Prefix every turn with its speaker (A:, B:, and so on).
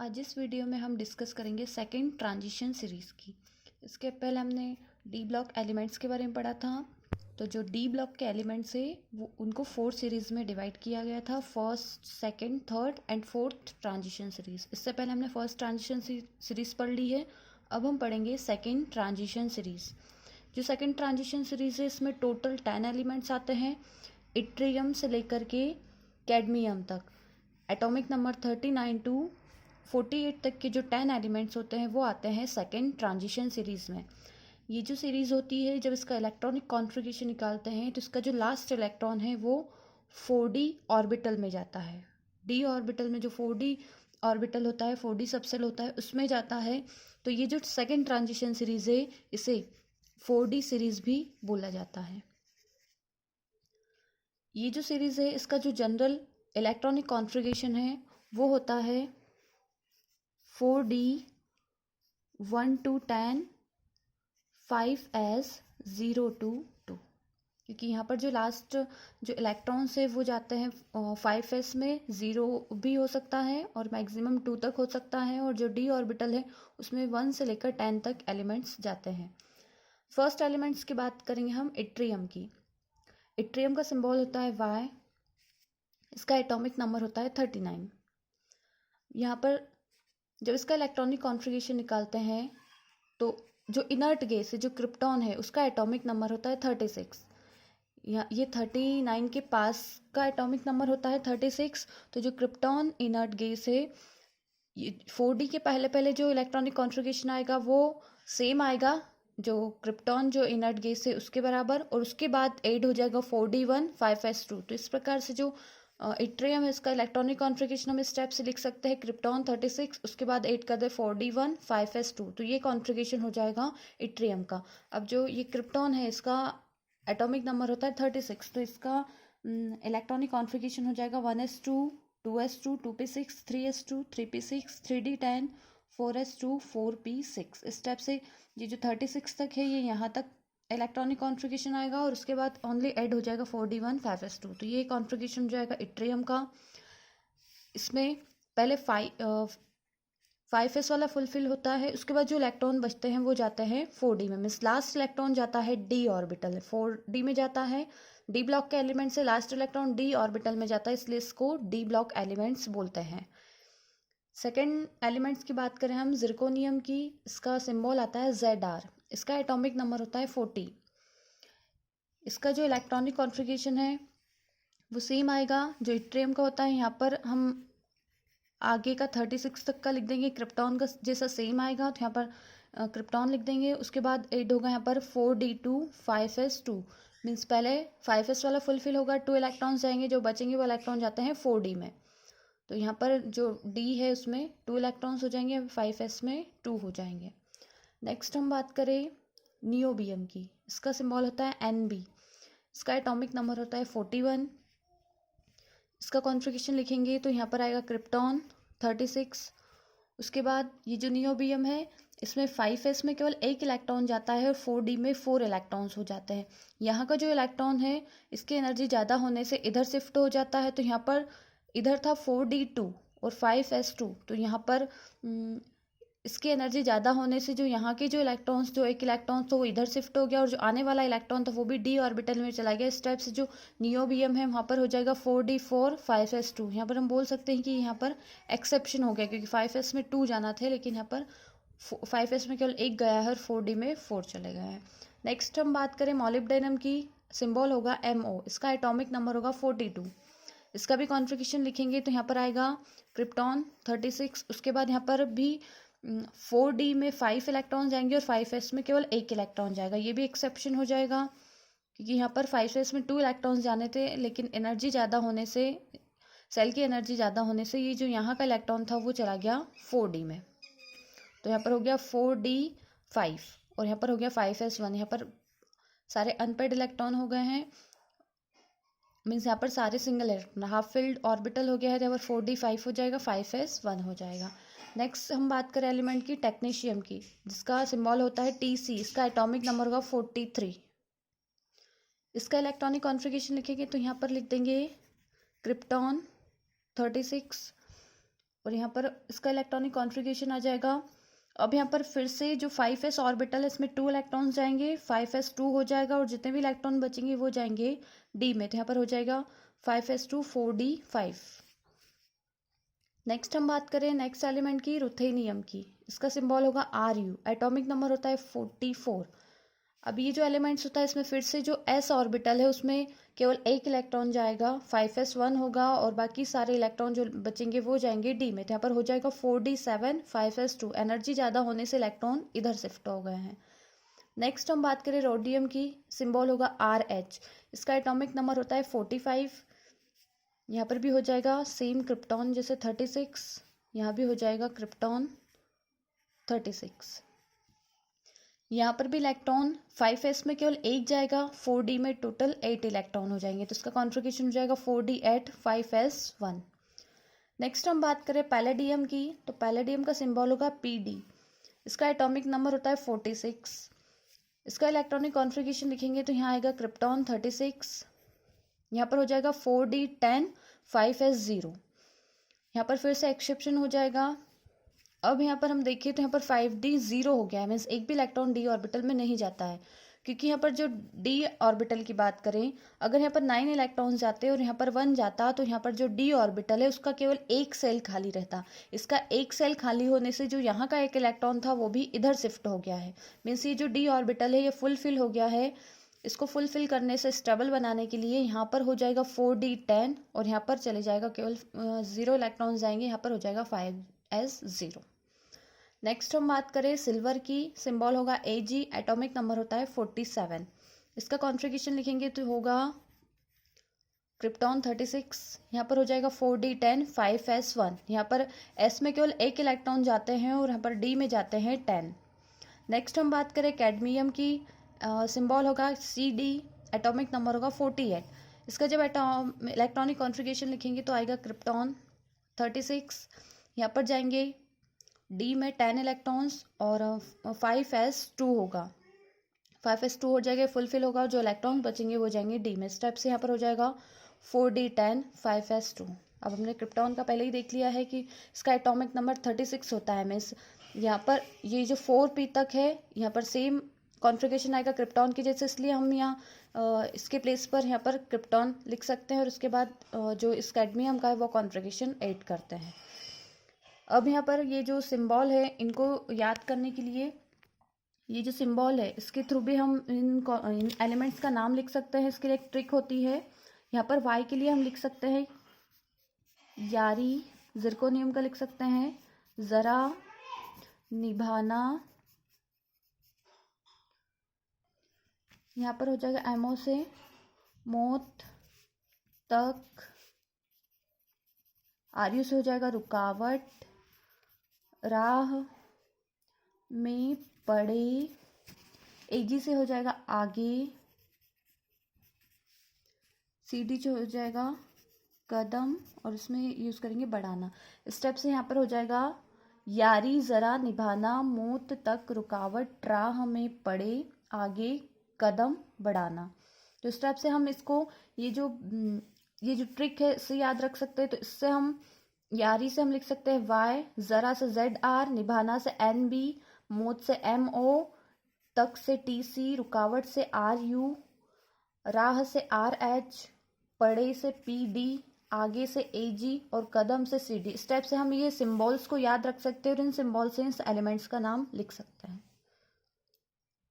A: आज इस वीडियो में हम डिस्कस करेंगे सेकंड ट्रांजिशन सीरीज़ की। इसके पहले हमने डी ब्लॉक एलिमेंट्स के बारे में पढ़ा था। तो जो डी ब्लॉक के एलिमेंट्स है वो उनको 4 सीरीज़ में डिवाइड किया गया था, first, second, third and fourth transition series. इससे पहले हमने फर्स्ट ट्रांजिशन सीरीज़ पढ़ ली है। अब हम पढ़ेंगे सेकेंड ट्रांजिशन सीरीज़। जो सेकेंड ट्रांजिशन सीरीज़ है इसमें टोटल 10 एलिमेंट्स आते हैं, इट्रियम से लेकर के कैडमियम तक। एटॉमिक नंबर 39 टू 48 तक के जो 10 एलिमेंट्स होते हैं वो आते हैं सेकेंड ट्रांजिशन सीरीज़ में। ये जो सीरीज़ होती है, जब इसका इलेक्ट्रॉनिक कॉन्फ़िगरेशन निकालते हैं तो इसका जो लास्ट इलेक्ट्रॉन है वो 4d ऑर्बिटल में जाता है। d ऑर्बिटल में जो 4d ऑर्बिटल होता है, 4d सबसेल होता है, उसमें जाता है। तो ये जो सेकेंड ट्रांजिशन सीरीज़ है इसे 4d सीरीज़ भी बोला जाता है। ये जो सीरीज़ है इसका जो जनरल इलेक्ट्रॉनिक कॉन्फ़िगरेशन है वो होता है 4d 1 to 10 5s 0 to 2, क्योंकि यहाँ पर जो लास्ट जो इलेक्ट्रॉन्स है वो जाते हैं 5s में, 0 भी हो सकता है और मैक्सिमम 2 तक हो सकता है, और जो d ऑर्बिटल है उसमें 1 से लेकर 10 तक एलिमेंट्स जाते हैं। फर्स्ट एलिमेंट्स की बात करेंगे हम इट्रियम की। इट्रियम का सिंबल होता है Y। इसका एटॉमिक नंबर होता है 39। यहाँ पर जब इसका इलेक्ट्रॉनिक कॉन्फ़िगरेशन निकालते हैं तो जो इनर्ट गैस है, जो क्रिप्टॉन है, उसका एटॉमिक नंबर होता है 36। ये 39 के पास का एटॉमिक नंबर होता है 36। तो जो क्रिप्टॉन इनर्ट गैस है, ये 4d के पहले पहले जो इलेक्ट्रॉनिक कॉन्फ़िगरेशन आएगा वो सेम आएगा, जो क्रिप्टॉन जो इनर्ट गैस है उसके बराबर, और उसके बाद ऐड हो जाएगा 4d1 5s2। तो इस प्रकार से जो इट्रियम है इसका इलेक्ट्रॉनिक कॉन्फ़िगरेशन हम इस स्टेप से लिख सकते हैं, क्रिप्टॉन 36, उसके बाद ऐड कर दे 4d1 5s2। तो ये कॉन्फ़िगरेशन हो जाएगा इट्रियम का। अब जो ये क्रिप्टॉन है इसका एटॉमिक नंबर होता है 36, तो इसका इलेक्ट्रॉनिक कॉन्फ़िगरेशन हो जाएगा 1s2 2s2 2p6 3s2 3p6 3d10 4s2 4p6। इस स्टेप से ये जो 36 तक है ये यहाँ तक इलेक्ट्रॉनिक कॉन्फ़िगरेशन आएगा, और उसके बाद ओनली ऐड हो जाएगा 4d1 5s2। तो ये कॉन्फ़िगरेशन हो जाएगा इट्रियम का। इसमें पहले 5s वाला फुलफिल होता है, उसके बाद जो इलेक्ट्रॉन बचते हैं वो जाते हैं 4d में। मीन्स लास्ट इलेक्ट्रॉन जाता है d ऑर्बिटल, 4d में जाता है। d ब्लॉक के एलिमेंट से लास्ट इलेक्ट्रॉन d ऑर्बिटल में जाता है, इसलिए इसको d ब्लॉक एलिमेंट्स बोलते हैं। सेकेंड एलिमेंट्स की बात करें हम जिरकोनियम की। इसका सिंबल आता है Zr। इसका एटॉमिक नंबर होता है 40। इसका जो इलेक्ट्रॉनिक कॉन्फ़िगरेशन है वो सेम आएगा जो इट्रियम का होता है। यहाँ पर हम आगे का 36 तक का लिख देंगे, क्रिप्टॉन का जैसा सेम आएगा, तो यहाँ पर क्रिप्टॉन लिख देंगे। उसके बाद ऐड होगा यहाँ पर 4d2 5s2। मीन्स पहले 5s वाला फुलफिल होगा, 2 इलेक्ट्रॉन्स जाएंगे, जो बचेंगे वो इलेक्ट्रॉन जाते हैं 4d में। तो यहाँ पर जो d है उसमें 2 इलेक्ट्रॉन्स हो जाएंगे, 5s में 2 हो जाएंगे। नेक्स्ट हम बात करें नियोबियम की। इसका सिंबल होता है Nb। इसका एटॉमिक नंबर होता है 41। इसका कॉन्फ़िगरेशन लिखेंगे तो यहाँ पर आएगा क्रिप्टॉन 36। उसके बाद ये जो नियोबियम है इसमें 5s में केवल 1 इलेक्ट्रॉन जाता है और 4d में 4 इलेक्ट्रॉन्स हो जाते हैं। यहाँ का जो इलेक्ट्रॉन है इसकी एनर्जी ज़्यादा होने से इधर शिफ्ट हो जाता है, तो यहाँ पर इधर था 4d2 और 5s2, तो यहाँ पर इसकी एनर्जी ज़्यादा होने से जो यहाँ के जो इलेक्ट्रॉन्स, जो 1 इलेक्ट्रॉन तो वो इधर शिफ्ट हो गया, और जो आने वाला इलेक्ट्रॉन था वो भी d ऑर्बिटल में चला गया। इस टाइप से जो नियोबियम है वहाँ पर हो जाएगा 4d4 5s2। यहाँ पर हम बोल सकते हैं कि यहाँ पर एक्सेप्शन हो गया, क्योंकि 5s में 2 जाना थे लेकिन यहाँ पर 5s में केवल 1 गया है और 4d में 4 चले गए हैं। नेक्स्ट हम बात करें मॉलिब्डेनम की। सिंबल होगा MO। इसका एटॉमिक नंबर होगा 42। इसका भी कॉन्फ़िगरेशन लिखेंगे तो यहाँ पर आएगा क्रिप्टॉन 36। उसके बाद यहाँ पर भी 4d में 5 इलेक्ट्रॉन जाएंगे और 5s में केवल 1 इलेक्ट्रॉन जाएगा। ये भी एक्सेप्शन हो जाएगा, क्योंकि यहाँ पर 5s में 2 इलेक्ट्रॉन जाने थे, लेकिन एनर्जी ज़्यादा होने से, सेल की एनर्जी ज़्यादा होने से ये जो यहाँ का इलेक्ट्रॉन था वो चला गया 4d में। तो यहाँ पर हो गया 4d5 और यहाँ पर हो गया 5s1। यहाँ पर सारे अनपेड इलेक्ट्रॉन हो गए हैं, मीन्स यहाँ पर सारे single electron. Half filled orbital हो गया है, यहाँ पर 4d5 हो जाएगा, 5s1 हो जाएगा। नेक्स्ट हम बात करें एलिमेंट की, टेक्नीशियम की, जिसका सिंबल होता है Tc। इसका एटॉमिक नंबर होगा 43। इसका इलेक्ट्रॉनिक कॉन्फ़िगरेशन लिखेंगे तो यहाँ पर लिख देंगे क्रिप्टॉन 36। और यहाँ पर इसका इलेक्ट्रॉनिक कॉन्फ़िगरेशन आ जाएगा। अब यहाँ पर फिर से जो 5s ऑर्बिटल है इसमें 2 इलेक्ट्रॉन्स जाएंगे, 5s2 हो जाएगा और जितने भी इलेक्ट्रॉन बचेंगे वो जाएंगे डी में। तो यहाँ पर हो जाएगा 5s2 4d5। नेक्स्ट हम बात करें नेक्स्ट एलिमेंट की, रुथेनियम की। इसका सिंबल होगा Ru, एटॉमिक नंबर होता है 44। अब ये जो एलिमेंट्स होता है इसमें फिर से जो s ऑर्बिटल है उसमें केवल एक इलेक्ट्रॉन जाएगा, 5s1 होगा और बाकी सारे इलेक्ट्रॉन जो बचेंगे वो जाएंगे डी में। तो यहाँ पर हो जाएगा 4d7 5s2। एनर्जी ज़्यादा होने से इलेक्ट्रॉन इधर शिफ्ट हो गए हैं। नेक्स्ट हम बात करें रोडियम की, सिंबल होगा RH। इसका एटॉमिक नंबर होता है 45। यहाँ पर भी हो जाएगा सेम क्रिप्टॉन जैसे 36, यहाँ भी हो जाएगा क्रिप्टॉन 36। यहाँ पर भी इलेक्ट्रॉन 5s में केवल एक जाएगा, 4d में टोटल 8 इलेक्ट्रॉन हो जाएंगे। तो इसका कॉन्फ़िगरेशन हो जाएगा 4d8 5s1। नेक्स्ट हम बात करें पैलेडियम की, तो पैलेडियम का सिंबल होगा Pd। इसका एटॉमिक नंबर होता है 46। इसका इलेक्ट्रॉनिक कॉन्फ़िगरेशन लिखेंगे तो यहाँ आएगा क्रिप्टॉन 36। यहाँ पर हो जाएगा 4d10 5s0। यहाँ पर फिर से एक्सेप्शन हो जाएगा। अब यहाँ पर हम देखिए तो यहाँ पर 5d 0 हो गया है, मीन्स एक भी इलेक्ट्रॉन डी ऑर्बिटल में नहीं जाता है। क्योंकि यहाँ पर जो डी ऑर्बिटल की बात करें, अगर यहाँ पर 9 इलेक्ट्रॉन्स जाते और यहाँ पर 1 जाता तो यहाँ पर जो डी ऑर्बिटल है उसका केवल एक सेल खाली रहता। इसका एक सेल खाली होने से जो यहाँ का एक इलेक्ट्रॉन था वो भी इधर शिफ्ट हो गया है। मीन्स ये जो डी ऑर्बिटल है ये फुलफिल हो गया है। इसको फुलफिल करने से स्टेबल बनाने के लिए यहाँ पर हो जाएगा 4d10 और यहाँ पर चले जाएगा केवल 0 इलेक्ट्रॉन्स जाएंगे, यहाँ पर हो जाएगा 5s0। नेक्स्ट हम बात करें सिल्वर की, सिंबल होगा Ag, एटॉमिक नंबर होता है 47। इसका कॉन्फ़िगरेशन लिखेंगे तो होगा क्रिप्टॉन 36। यहाँ पर हो जाएगा 4d10 5s1। यहाँ पर s में केवल एक इलेक्ट्रॉन जाते हैं और यहाँ पर d में जाते हैं 10। नेक्स्ट हम बात करें कैडमियम की, सिंबल होगा Cd, एटॉमिक नंबर होगा 48। इसका जब इलेक्ट्रॉनिक कॉन्फ़िगरेशन लिखेंगे तो आएगा क्रिप्टॉन 36। यहाँ पर जाएंगे डी में 10 इलेक्ट्रॉन्स और 5s2 होगा, 5s2 हो जाएगा, फुलफिल होगा। जो इलेक्ट्रॉन बचेंगे वो जाएंगे डी में। स्टेप से यहाँ पर हो जाएगा 4d10 5s2। अब हमने क्रिप्टॉन का पहले ही देख लिया है कि इसका एटॉमिक नंबर 36 होता है। मीन्स यहाँ पर ये जो 4p तक है यहाँ पर सेम कॉन्फ़िगरेशन आएगा क्रिप्टॉन की जैसे, इसलिए हम यहाँ इसके प्लेस पर यहाँ पर क्रिप्टॉन लिख सकते हैं और उसके बाद जो इस कैडमियम का है वो कॉन्फ़िगरेशन 8 करते हैं। अब यहाँ पर ये जो सिंबल है इनको याद करने के लिए, ये जो सिंबल है इसके थ्रू भी हम इन एलिमेंट्स का नाम लिख सकते हैं। इसके लिए एक ट्रिक होती है। यहाँ पर Y के लिए हम लिख सकते हैं यारी, जिरकोनियम का लिख सकते हैं ज़रा, निभाना, यहाँ पर हो जाएगा एमओ से मौत तक, आरयू से हो जाएगा रुकावट, राह में पड़े, एजी से हो जाएगा आगे, सीडी से हो जाएगा कदम और इसमें यूज़ करेंगे बढ़ाना। स्टेप से यहाँ पर हो जाएगा यारी, ज़रा, निभाना, मौत तक, रुकावट, राह में पड़े, आगे, कदम बढ़ाना। तो स्टेप से हम इसको ये जो ट्रिक है इससे याद रख सकते हैं। तो इससे हम यारी से हम लिख सकते हैं Y, ज़रा से ZR, निभाना से NB, मौत से MO, तक से TC, रुकावट से RU, राह से RH, पड़े से PD, आगे से AG और कदम से CD। स्टेप से हम ये सिंबल्स को याद रख सकते हैं और इन सिंबल से इन एलिमेंट्स का नाम लिख सकते हैं।